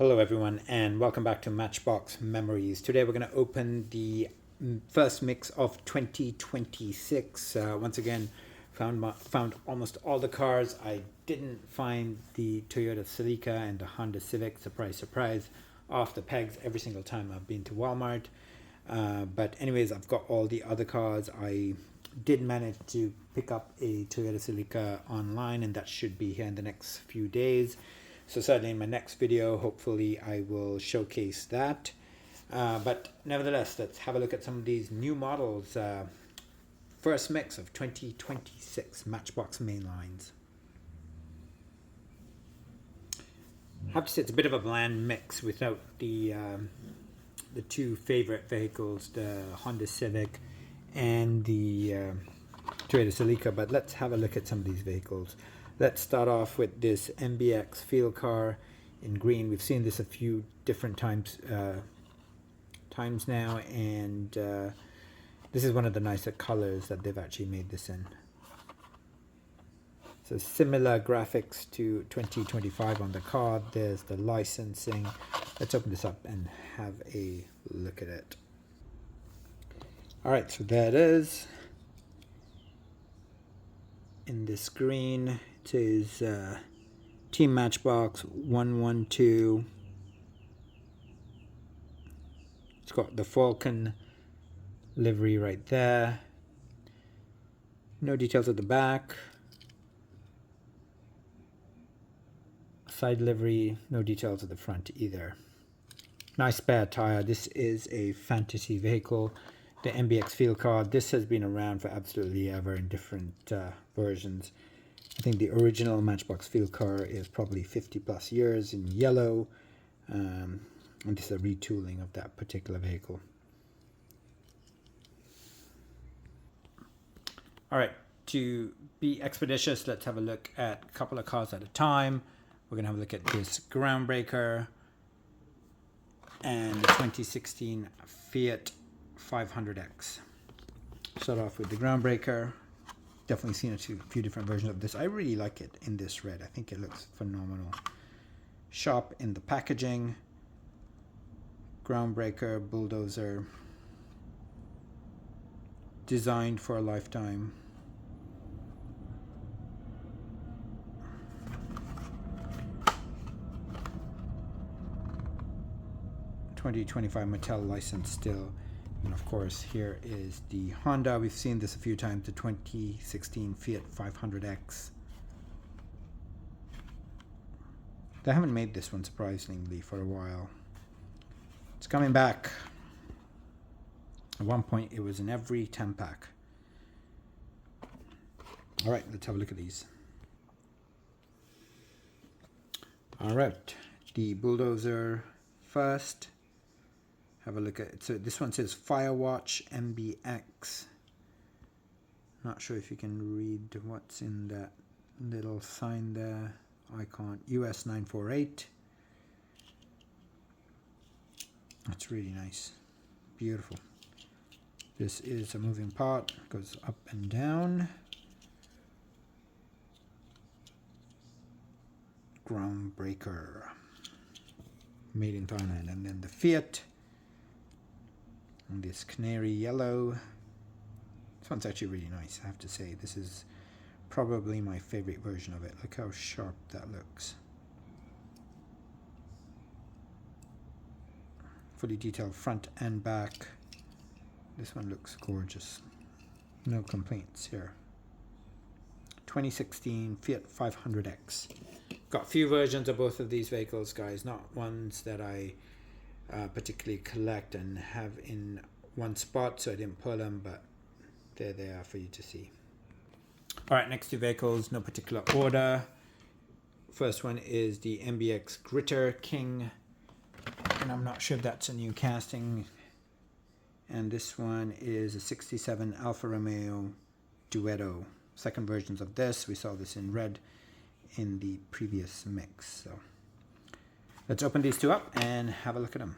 Hello everyone and welcome back to Matchbox Memories. Today we're going to open the first mix of 2026. Once again, found almost all the cars. I didn't find the Toyota Celica and the Honda Civic. Surprise, surprise. Off the pegs every single time I've been to Walmart. But anyways, I've got all the other cars. I did manage to pick up a Toyota Celica online, and that should be here in the next few days. So certainly in my next video, hopefully I will showcase that. But nevertheless, let's have a look at some of these new models. First mix of 2026 Matchbox Mainlines. I have to say it's a bit of a bland mix without the two favorite vehicles, the Honda Civic and the Toyota Celica. But let's have a look at some of these vehicles. Let's start off with this MBX field car in green. We've seen this a few different times now, and this is one of the nicer colors that they've actually made this in. So similar graphics to 2025 on the card. There's the licensing. Let's open this up and have a look at it. All right, so there it is. In this green, it says Team Matchbox 112. It's got the Falcon livery right there. No details at the back. Side livery, no details at the front either. Nice spare tire. This is a fantasy vehicle. The MBX field car. This has been around for absolutely ever in different versions. I think the original Matchbox field car is probably 50 plus years in yellow. And this is a retooling of that particular vehicle. All right, to be expeditious, let's have a look at a couple of cars at a time. We're going to have a look at this Groundbreaker and the 2016 Fiat 500X. Start off with the Groundbreaker. Definitely seen a few different versions of this. I really like it in this red. I think it looks phenomenal. Sharp in the packaging. Groundbreaker bulldozer. Designed for a lifetime. $2025 Mattel license still. And of course, here is the Honda. We've seen this a few times, the 2016 Fiat 500X. They haven't made this one, surprisingly, for a while. It's coming back. At one point, it was in every 10-pack. All right, let's have a look at these. All right, the bulldozer first. Have a look at it. So this one says Firewatch MBX. Not sure if you can read what's in that little sign there. Icon US 948. That's really nice. Beautiful. This is a moving part. Goes up and down. Groundbreaker. Made in Thailand. And then the Fiat. And this canary yellow. This one's actually really nice, I have to say. This is probably my favorite version of it. Look how sharp that looks. Fully detailed front and back. This one looks gorgeous. No complaints here. 2016 Fiat 500X. Got a few versions of both of these vehicles, guys. Not ones that I particularly collect and have in one spot, so I didn't pull them, but there they are for you to see. All right, next two vehicles, no particular order. First one is the MBX Gritter King, and I'm not sure if that's a new casting. And this one is a 67 Alfa Romeo Duetto. Second versions of this. We saw this in red in the previous mix. So let's open these two up and have a look at them.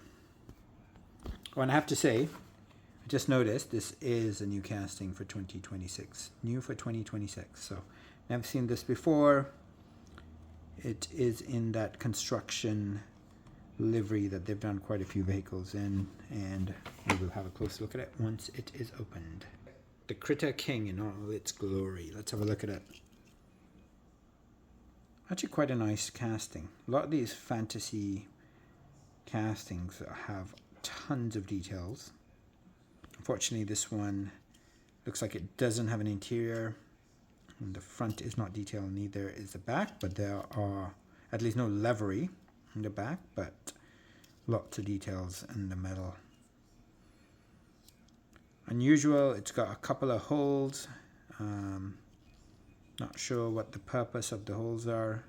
Oh, and I have to say, I just noticed this is a new casting for 2026. New for 2026. So never seen this before. It is in that construction livery that they've done quite a few vehicles in, and we will have a close look at it once it is opened. The Critter King in all its glory. Let's have a look at it. Actually quite a nice casting. A lot of these fantasy castings have tons of details. Unfortunately, this one looks like it doesn't have an interior, and the front is not detailed, neither is the back, but there are at least no livery in the back, but lots of details in the metal. Unusual, it's got a couple of holes. Not sure what the purpose of the holes are.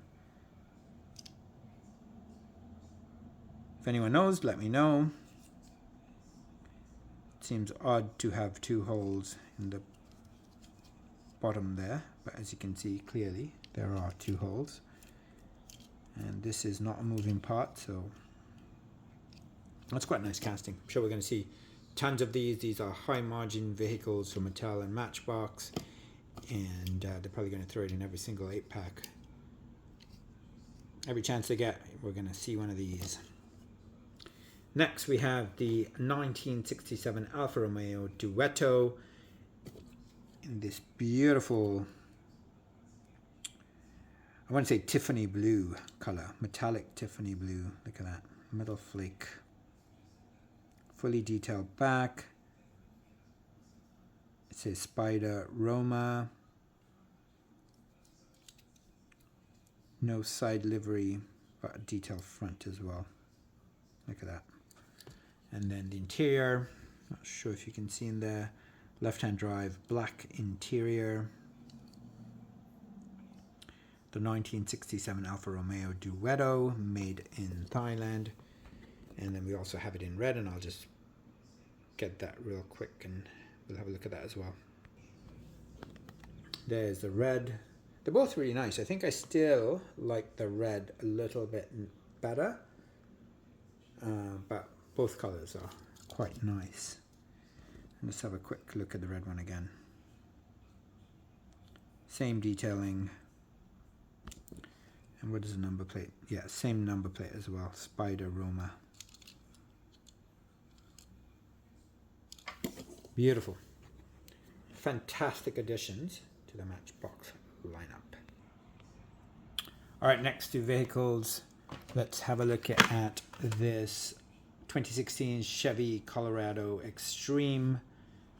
If anyone knows, let me know. It seems odd to have two holes in the bottom there, but as you can see clearly, there are two holes. And this is not a moving part, so that's quite a nice casting. I'm sure we're going to see tons of these. These are high margin vehicles for Mattel and Matchbox, and they're probably going to throw it in every single 8-pack. Every chance they get, we're going to see one of these. Next we have the 1967 Alfa Romeo Duetto in this beautiful, I want to say Tiffany blue color, metallic Tiffany blue. Look at that, metal flake. Fully detailed back. It says Spider Roma. No side livery, but a detailed front as well. Look at that. And then the interior, not sure if you can see in there. Left-hand drive, black interior. The 1967 Alfa Romeo Duetto, made in Thailand. And then we also have it in red, and I'll just get that real quick and we'll have a look at that as well. There's the red. They're both really nice. I think I still like the red a little bit better, but both colors are quite nice. And let's have a quick look at the red one again. Same detailing. And what is the number plate? Yeah, same number plate as well. Spider Roma. Beautiful. Fantastic additions to the Matchbox lineup. Alright, next two vehicles. Let's have a look at this 2016 Chevy Colorado Extreme.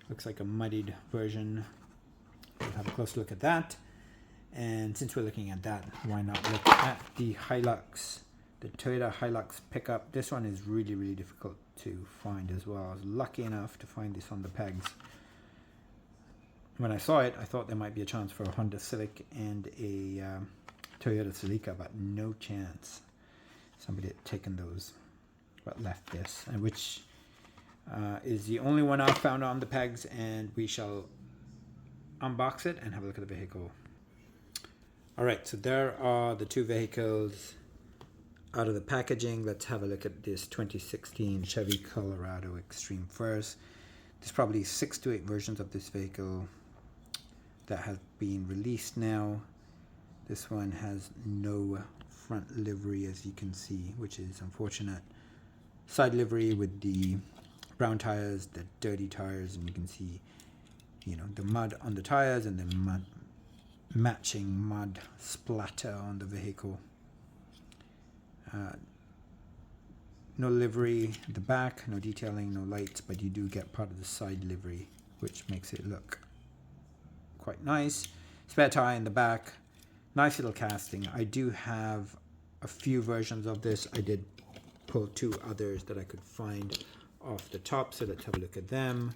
Looks like a muddied version. We'll have a close look at that. And since we're looking at that, why not look at the Hilux, the Toyota Hilux pickup. This one is really, really difficult to find as well. I was lucky enough to find this on the pegs. When I saw it, I thought there might be a chance for a Honda Civic and a Toyota Celica, but no chance. Somebody had taken those, but left this, and which is the only one I found on the pegs, and we shall unbox it and have a look at the vehicle. Alright, so there are the two vehicles out of the packaging. Let's have a look at this 2016 Chevy Colorado Extreme first. There's probably 6 to 8 versions of this vehicle that have been released now. This one has no front livery, as you can see, which is unfortunate. Side livery with the brown tires, the dirty tires, and you can see, you know, the mud on the tires and the mud, matching mud splatter on the vehicle. No livery at the back, no detailing, no lights, but you do get part of the side livery, which makes it look quite nice. Spare tire in the back. Nice little casting. I do have a few versions of this. I did pull 2 others that I could find off the top, so let's have a look at them.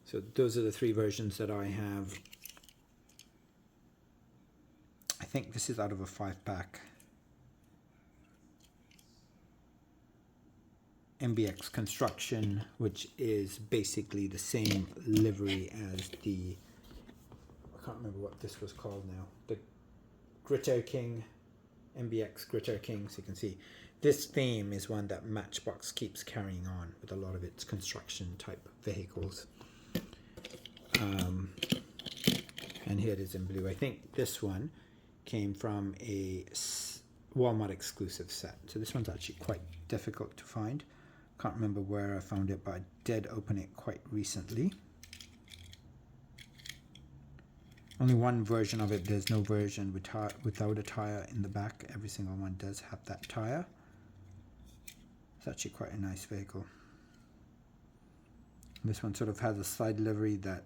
So those are the 3 versions that I have. I think this is out of a 5-pack. MBX Construction, which is basically the same livery as the, I can't remember what this was called now, the Gritter King, MBX Gritter King. So you can see this theme is one that Matchbox keeps carrying on with a lot of its construction type vehicles. And here it is in blue. I think this one came from a Walmart exclusive set. So this one's actually quite difficult to find. Can't remember where I found it, but I did open it quite recently. Only one version of it. There's no version without a tire in the back. Every single one does have that tire. It's actually quite a nice vehicle. This one sort of has a side livery that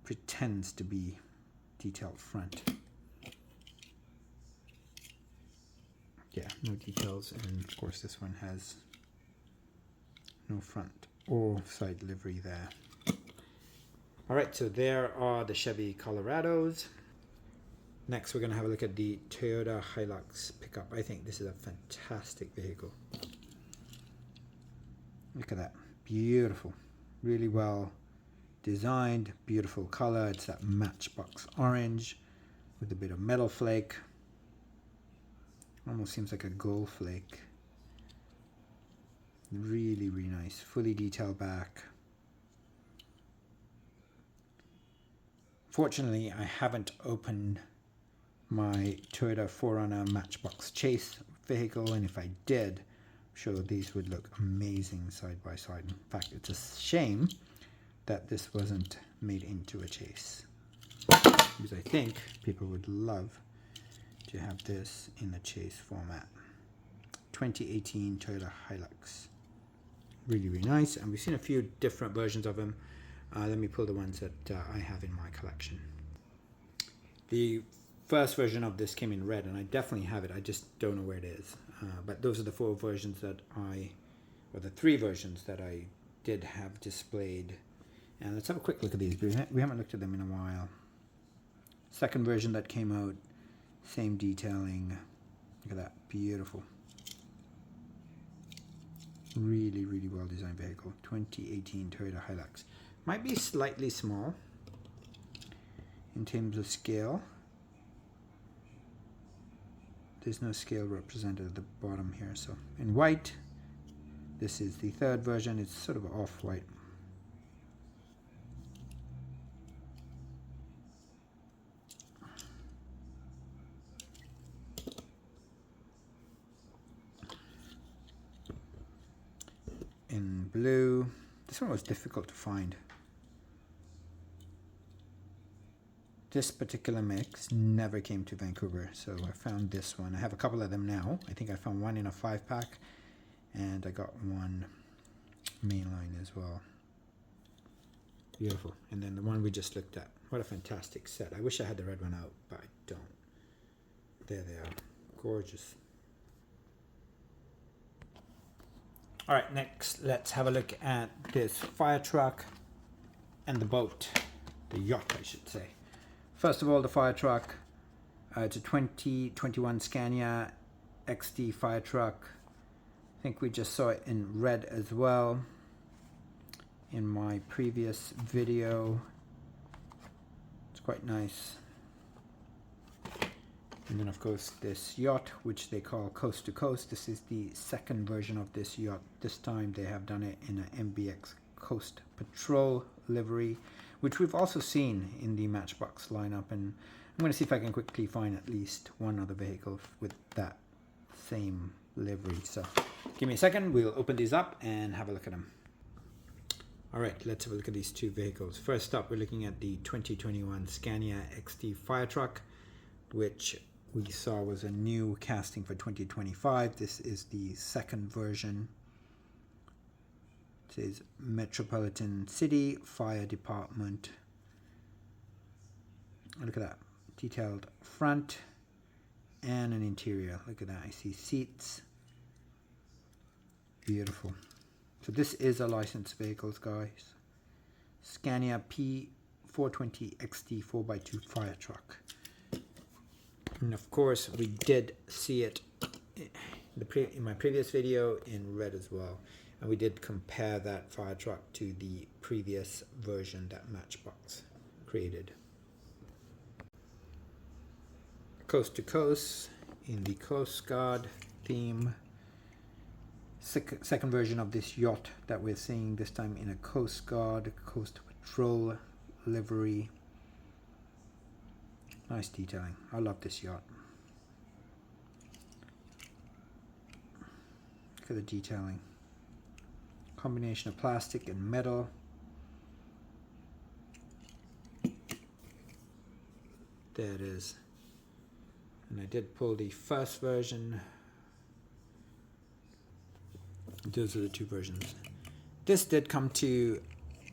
pretends to be detailed front. Yeah, no details, and of course this one has no front or side livery there. Alright, so there are the Chevy Colorados. Next we're going to have a look at the Toyota Hilux pickup. I think this is a fantastic vehicle. Look at that. Beautiful. Really well designed. Beautiful color. It's that Matchbox orange with a bit of metal flake. Almost seems like a gold flake. Really, really nice. Fully detailed back. Fortunately, I haven't opened my Toyota 4Runner Matchbox Chase vehicle, and if I did, I'm sure these would look amazing side by side. In fact, it's a shame that this wasn't made into a Chase, because I think people would love to have this in the Chase format. 2018 Toyota Hilux. Really, really nice, and we've seen a few different versions of them. Let me pull the ones that I have in my collection. The first version of this came in red, and I definitely have it. I just don't know where it is. But those are the four versions that or the three versions that I did have displayed. And let's have a quick look at these. We haven't looked at them in a while. Second version that came out, same detailing. Look at that, beautiful. Really, really well designed vehicle. 2018 Toyota Hilux. Might be slightly small in terms of scale. There's no scale represented at the bottom here. So in white, this is the third version. It's sort of off-white. In blue, this one was difficult to find. This particular mix never came to Vancouver, so I found this one. I have a couple of them now. I think I found one in a 5-pack, and I got one mainline as well. Beautiful. And then the one we just looked at. What a fantastic set. I wish I had the red one out, but I don't. There they are. Gorgeous. All right, next let's have a look at this fire truck and the boat. The yacht, I should say. First of all, the fire truck. It's a 2021 Scania XT fire truck. I think we just saw it in red as well in my previous video. It's quite nice. And then of course this yacht, which they call Coast to Coast. This is the second version of this yacht. This time they have done it in an MBX Coast Patrol livery, which we've also seen in the Matchbox lineup, and I'm going to see if I can quickly find at least one other vehicle with that same livery. So give me a second, we'll open these up and have a look at them. Alright, let's have a look at these two vehicles. First up, we're looking at the 2021 Scania XT fire truck, which we saw was a new casting for 2025. This is the second version. It says Metropolitan City Fire Department. Look at that. Detailed front and an interior. Look at that. I see seats. Beautiful. So this is a licensed vehicle, guys. Scania P420 XT 4x2 fire truck. And of course, we did see it in my previous video in red as well. And we did compare that fire truck to the previous version that Matchbox created. Coast to Coast in the Coast Guard theme. Second version of this yacht that we're seeing, this time in a Coast Guard, Coast Patrol livery. Nice detailing. I love this yacht. Look at the detailing. Combination of plastic and metal. There it is. And I did pull the first version. Those are the two versions. This did come to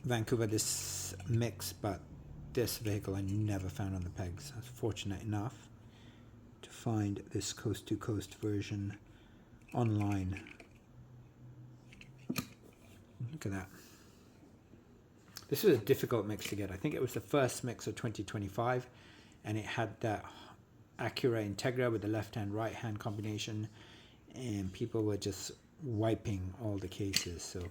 Vancouver, this mix, but this vehicle I never found on the pegs. I was fortunate enough to find this coast-to-coast version online. Look at that. This was a difficult mix to get. I think it was the first mix of 2025, and it had that Acura Integra with the left-hand, right-hand combination, and people were just wiping all the cases. So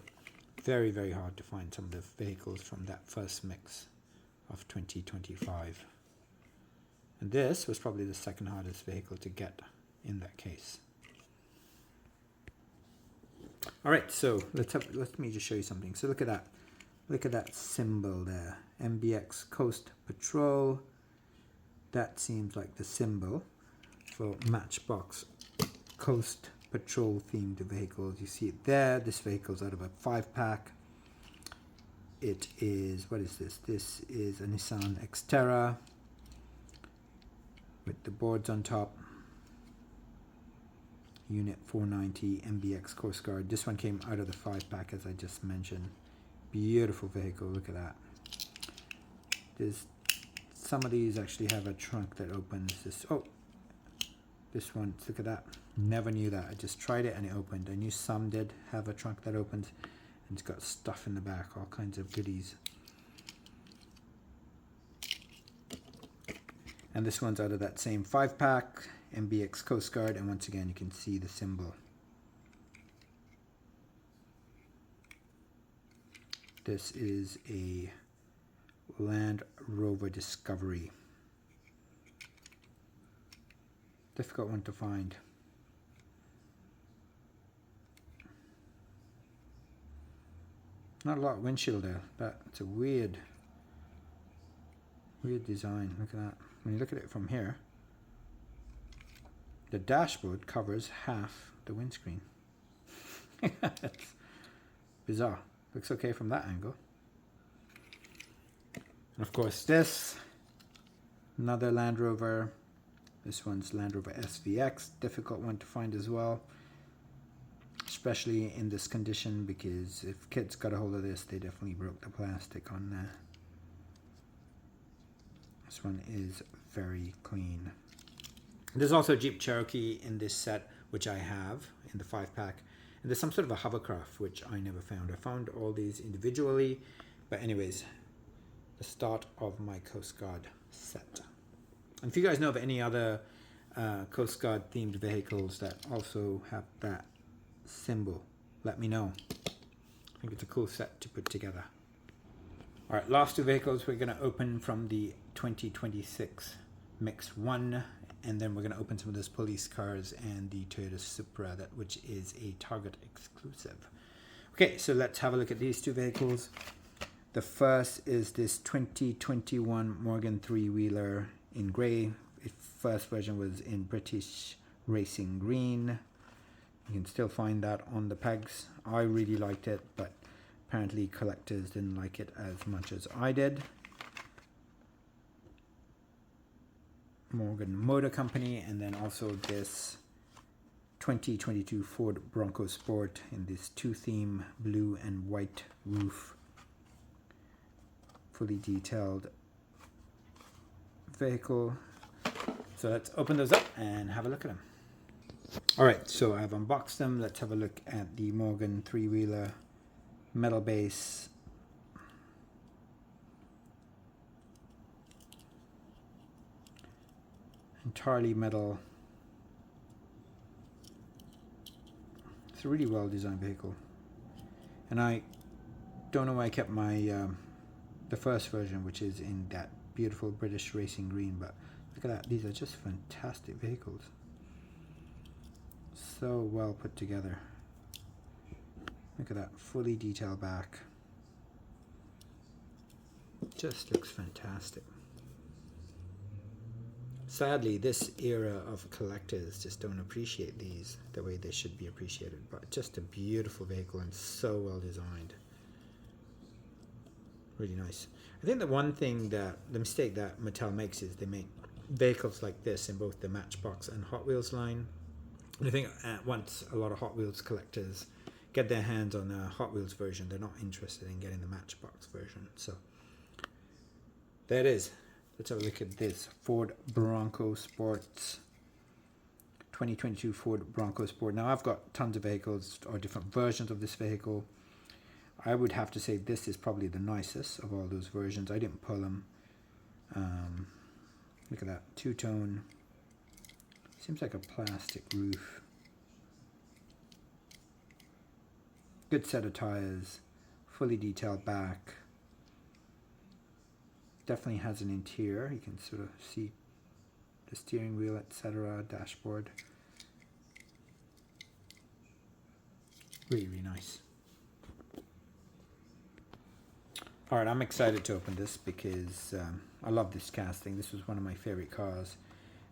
very, very hard to find some of the vehicles from that first mix of 2025. And this was probably the second hardest vehicle to get in that case. All right, so let me just show you something. So look at that. Look at that symbol there. MBX Coast Patrol. That seems like the symbol for Matchbox Coast Patrol themed vehicles. You see it there. This vehicle's out of a 5-pack. It is, what is this? This is a Nissan Xterra with the boards on top. Unit 490 MBX Coast Guard. This one came out of the 5-pack, as I just mentioned. Beautiful vehicle. Look at that. Some of these actually have a trunk that opens. This one, look at that. Never knew that. I just tried it and it opened. I knew some did have a trunk that opens, and it's got stuff in the back, all kinds of goodies. And this one's out of that same 5-pack, MBX Coast Guard, and once again you can see the symbol. This is a Land Rover Discovery. Difficult one to find. Not a lot of windshield there. That's a weird design. Look at that. When you look at it from here, the dashboard covers half the windscreen. That's bizarre. Looks okay from that angle. And of course this, another Land Rover. This one's Land Rover SVX. Difficult one to find as well, especially in this condition, because if kids got a hold of this, they definitely broke the plastic on there. This one is very clean. There's also a Jeep Cherokee in this set, which I have in the 5-pack. And there's some sort of a hovercraft, which I never found. I found all these individually. But anyways, the start of my Coast Guard set. And if you guys know of any other Coast Guard themed vehicles that also have that symbol, let me know. I think it's a cool set to put together. All right, last two vehicles we're going to open from the 2026 Mix 1, and then we're going to open some of those police cars and the Toyota Supra, which is a Target exclusive. Okay, so let's have a look at these two vehicles. The first is this 2021 Morgan 3-wheeler in grey. Its first version was in British Racing Green. You can still find that on the pegs. I really liked it, but apparently collectors didn't like it as much as I did. Morgan Motor Company, and then also this 2022 Ford Bronco Sport in this 2-theme blue and white roof. Fully detailed vehicle. So let's open those up and have a look at them. Alright, so I've unboxed them. Let's have a look at the Morgan 3-wheeler metal base. Entirely metal. It's a really well designed vehicle. And I don't know why I kept my the first version, which is in that beautiful British Racing Green, but look at that. These are just fantastic vehicles. So well put together. Look at that, fully detailed back. Just looks fantastic. Sadly, this era of collectors just don't appreciate these the way they should be appreciated. But just a beautiful vehicle and so well designed. Really nice. I think the mistake that Mattel makes is they make vehicles like this in both the Matchbox and Hot Wheels line. And I think once a lot of Hot Wheels collectors get their hands on a Hot Wheels version, they're not interested in getting the Matchbox version. So there it is. Let's have a look at this Ford Bronco Sports, 2022 Ford Bronco Sport. Now I've got tons of vehicles or different versions of this vehicle. I would have to say this is probably the nicest of all those versions. I didn't pull them. Look at that, two-tone. Seems like a plastic roof. Good set of tires, fully detailed back. Definitely has an interior. You can sort of see the steering wheel, etc., dashboard. Really, really nice. All right, I'm excited to open this because I love this casting. This was one of my favorite cars.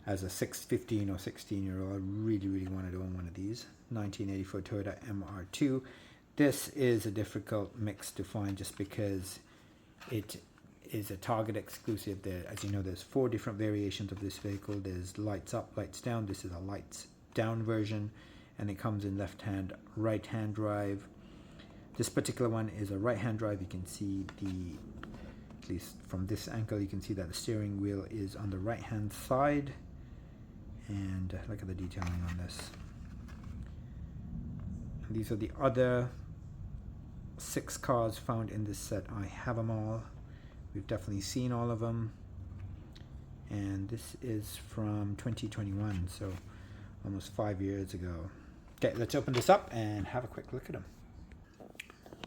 As a 15 or 16-year-old, I really, really wanted to own one of these. 1984 Toyota MR2. This is a difficult mix to find just because it is a Target exclusive. There, as you know, there's 4 different variations of this vehicle. There's lights up, lights down. This is a lights down version, and it comes in left-hand, right-hand drive. This particular one is a right-hand drive. You can see at least from this angle, you can see that the steering wheel is on the right-hand side. And look at the detailing on this. And these are the other 6 cars found in this set. I have them all. We've definitely seen all of them. And this is from 2021, so almost 5 years ago. Okay, let's open this up and have a quick look at them.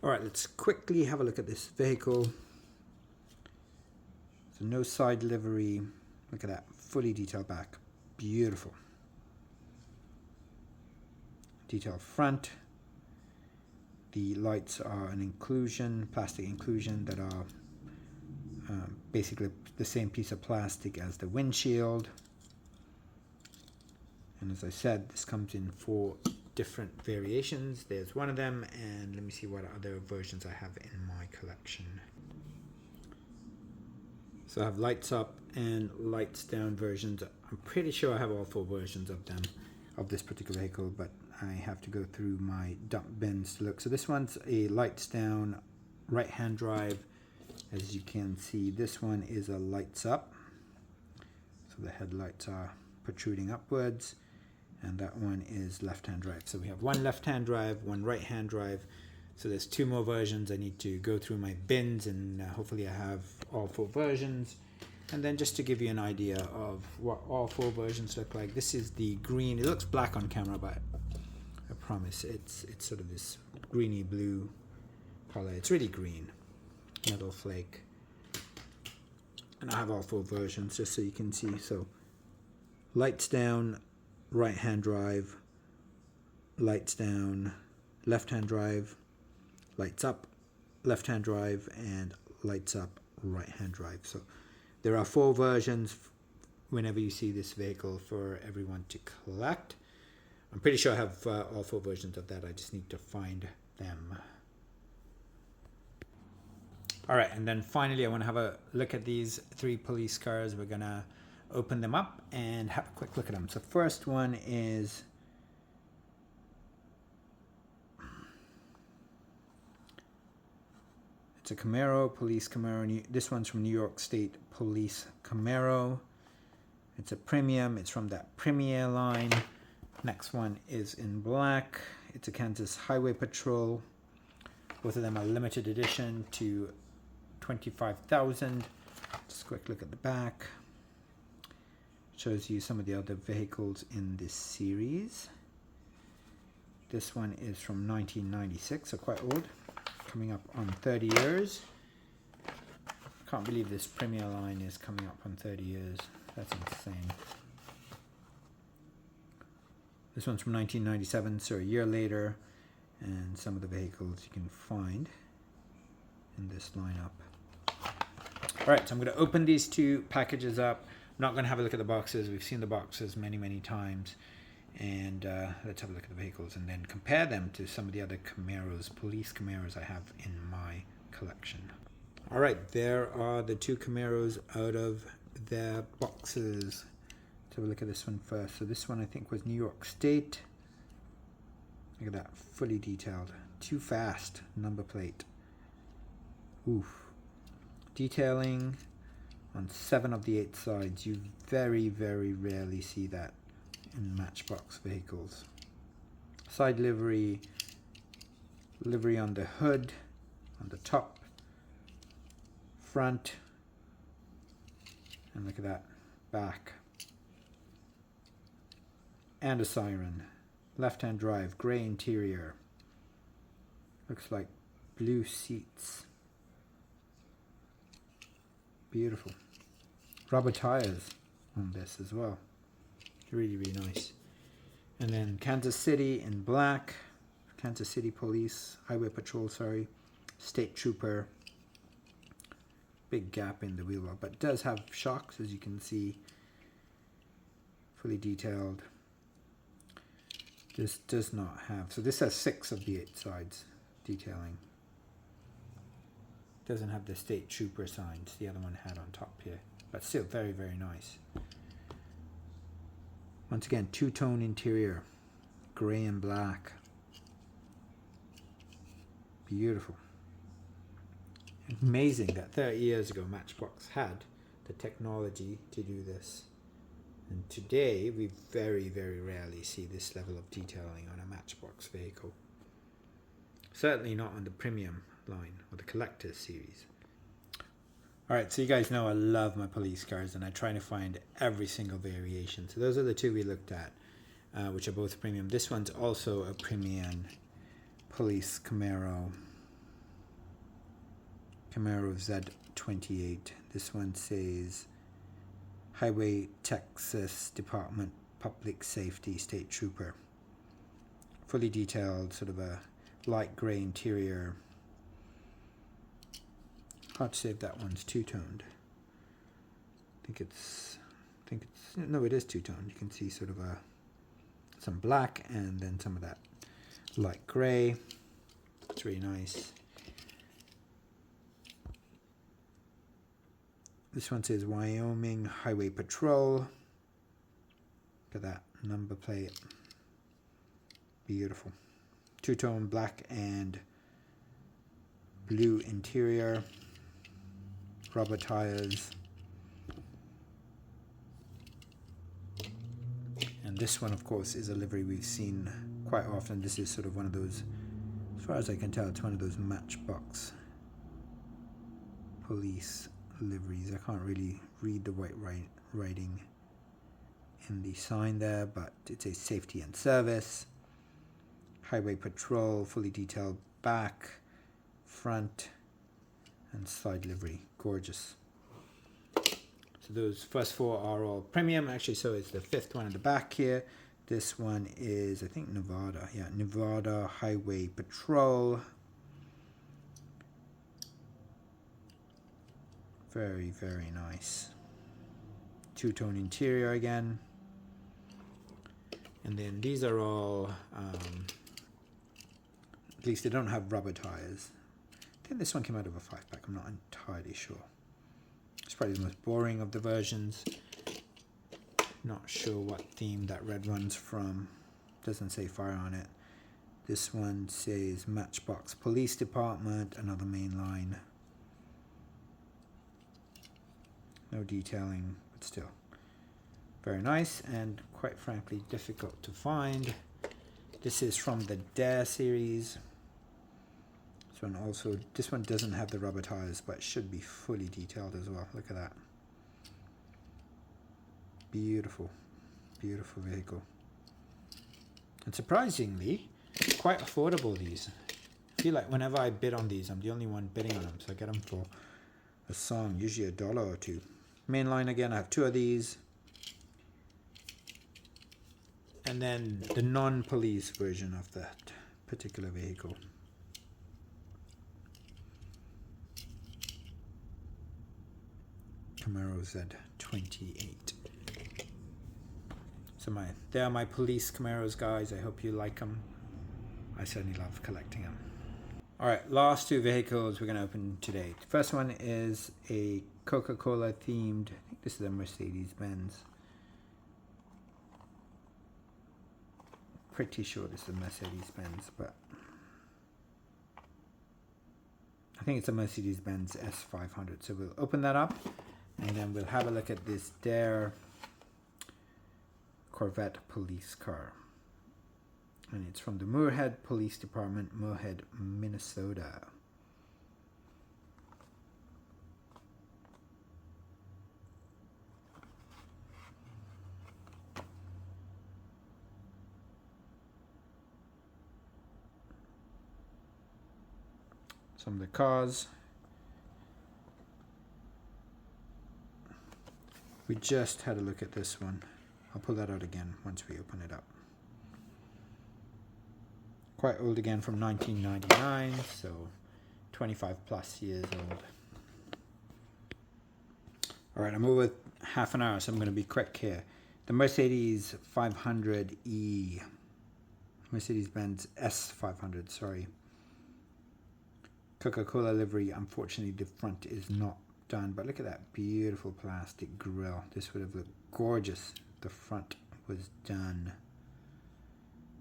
All right, let's quickly have a look at this vehicle. So no side livery. Look at that, fully detailed back. Beautiful. Detailed front. The lights are an inclusion, plastic inclusion that are basically the same piece of plastic as the windshield. And as I said, this comes in 4 different variations. There's one of them, and let me see what other versions I have in my collection. So I have lights up and lights down versions. I'm pretty sure I have all 4 versions of them, of this particular vehicle, but I have to go through my dump bins to look. So this one's a lights down right-hand drive. As you can see, this one is a lights up. So the headlights are protruding upwards, and that one is left-hand drive. So we have one left-hand drive, one right-hand drive. So there's 2 more versions. I need to go through my bins, and hopefully I have all 4 versions. And then just to give you an idea of what all 4 versions look like, this is the green. It looks black on camera, but I promise it's sort of this greeny blue color. It's really green, metal flake. And I have all 4 versions just so you can see. So lights down, right-hand drive, lights down, left-hand drive, lights up, left-hand drive, and lights up, right-hand drive. So there are 4 versions whenever you see this vehicle for everyone to collect. I'm pretty sure I have all 4 versions of that. I just need to find them. All right, and then finally I want to have a look at these 3 police cars. We're going to open them up and have a quick look at them. So first one is it's a Camaro, police Camaro. This one's from New York State Police Camaro. It's a premium. It's from that Premier line. Next one is in black. It's a Kansas Highway Patrol. Both of them are limited edition to 25,000. Just a quick look at the back. Shows you some of the other vehicles in this series. This one is from 1996, so quite old. Coming up on 30 years. Can't believe this Premier line is coming up on 30 years. That's insane. This one's from 1997, so a year later, and some of the vehicles you can find in this lineup. All right, so I'm going to open these 2 packages up. not going to have a look at the boxes. We've seen the boxes many times. And let's have a look at the vehicles and then compare them to some of the other Camaros, police Camaros I have in my collection. Alright, there are the two Camaros out of their boxes. Let's have a look at this one first. So this one I think was New York State. Look at that, fully detailed. Too fast, number plate. Oof. Detailing on 7 of the 8 sides. You very rarely see that in Matchbox vehicles. Side livery, livery on the hood, on the top, front, and look at that, back. And a siren. Left-hand drive, grey interior. Looks like blue seats. Beautiful. Rubber tires on this as well. Really nice. And then Kansas City in black. Kansas City Police, Highway Patrol, sorry. State Trooper. Big gap in the wheel well, but it does have shocks, as you can see. Fully detailed. This does not have, so this has 6 of the 8 sides detailing. Doesn't have the State Trooper signs the other one had on top here, but still very nice. Once again, two-tone interior, gray and black. Beautiful. Amazing that 30 years ago Matchbox had the technology to do this. And today, we very rarely see this level of detailing on a Matchbox vehicle. Certainly not on the premium line or the collector's series. Alright, so you guys know I love my police cars and I try to find every single variation. So those are the two we looked at, which are both premium. This one's also a premium police Camaro. Camaro Z28. This one says Highway Texas Department Public Safety State Trooper. Fully detailed, sort of a light gray interior. Hard to say if that one's two-toned. I think it's no, it is two-toned. You can see sort of some black and then some of that light gray. It's really nice. This one says Wyoming Highway Patrol. Look at that number plate. Beautiful. Two-tone black and blue interior. Rubber tires. And this one, of course, is a livery we've seen quite often. This is sort of one of those, as far as I can tell, it's one of those Matchbox police liveries. I can't really read the white writing in the sign there, but it says safety and service. Highway Patrol, fully detailed back, front, and side livery. Gorgeous. So those first 4 are all premium. Actually, so it's the 5th one in the back here. This one is, I think, Nevada. Yeah, Nevada Highway Patrol. Very nice. Two-tone interior again. And then these are all, at least they don't have rubber tires. I think this one came out of a 5-pack. I'm not entirely sure. It's probably the most boring of the versions. Not sure what theme that red one's from. Doesn't say fire on it. This one says Matchbox Police Department, another Mainline. No detailing, but still very nice and quite frankly difficult to find. This is from the Dare series. This one doesn't have the rubber tires, but it should be fully detailed as well. Look at that. Beautiful vehicle. And surprisingly, quite affordable, these. I feel like whenever I bid on these, I'm the only one bidding on them, so I get them for a song, usually $1 or $2. Mainline again, I have 2 of these. And then the non-police version of that particular vehicle. Camaro 28. So they are my police Camaros, guys. I hope you like them. I certainly love collecting them. Alright, last two vehicles we're going to open today. The first one is a Coca-Cola themed, I think this is a Mercedes-Benz. Pretty sure this is a Mercedes-Benz, but I think it's a Mercedes-Benz S500. So we'll open that up and then we'll have a look at this Dare Corvette police car. And it's from the Moorhead Police Department, Moorhead, Minnesota. Some of the cars. We just had a look at this one. I'll pull that out again once we open it up. Quite old again, from 1999, so 25 plus years old. Alright, I'm over half an hour, so I'm going to be quick here. The Mercedes 500E, Mercedes-Benz S500, sorry. Coca-Cola livery. Unfortunately, the front is not done, but look at that beautiful plastic grille. This would have looked gorgeous. The front was done.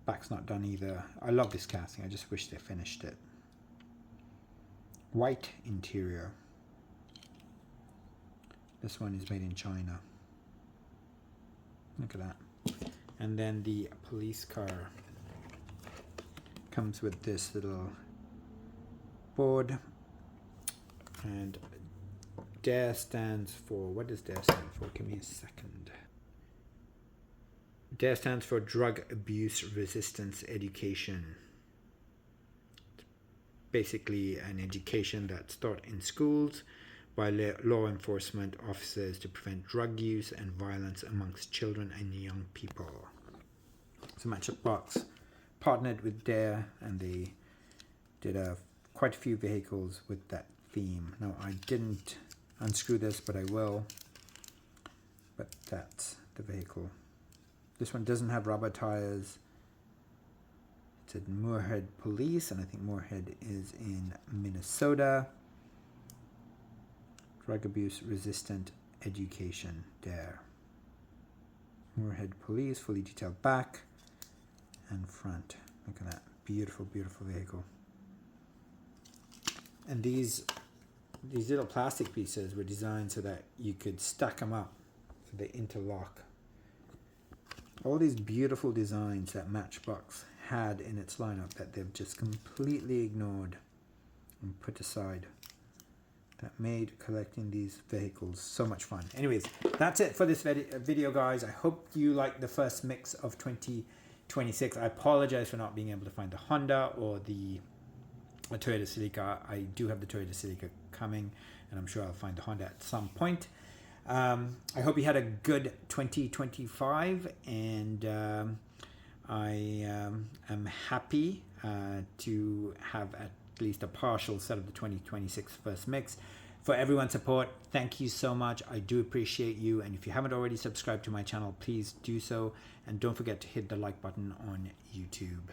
Back's not done either. I love this casting. I just wish they finished it. White interior. This one is made in China. Look at that. And then the police car comes with this little board, and DARE stands for, what does DARE stand for? Give me a second. DARE stands for Drug Abuse Resistance Education. Basically an education that's taught in schools by law enforcement officers to prevent drug use and violence amongst children and young people. So Matchbox partnered with DARE, and they did quite a few vehicles with that theme. Now, I didn't unscrew this, but I will. But that's the vehicle. This one doesn't have rubber tires. It's at Moorhead Police, and I think Moorhead is in Minnesota. Drug Abuse Resistant Education, DARE. Moorhead Police, fully detailed back and front. Look at that. Beautiful, beautiful vehicle. And these little plastic pieces were designed so that you could stack them up, so they interlock. All these beautiful designs that Matchbox had in its lineup that they've just completely ignored and put aside, that made collecting these vehicles so much fun. Anyways, that's it for this video, guys. I hope you like the first mix of 2026. I apologize for not being able to find the Honda or the Toyota Celica. I do have the Toyota Celica coming, and I'm sure I'll find the Honda at some point. I hope you had a good 2025, and I am happy to have at least a partial set of the 2026 first mix. For everyone's support, thank you so much. I do appreciate you, and if you haven't already subscribed to my channel, please do so, and don't forget to hit the like button on YouTube.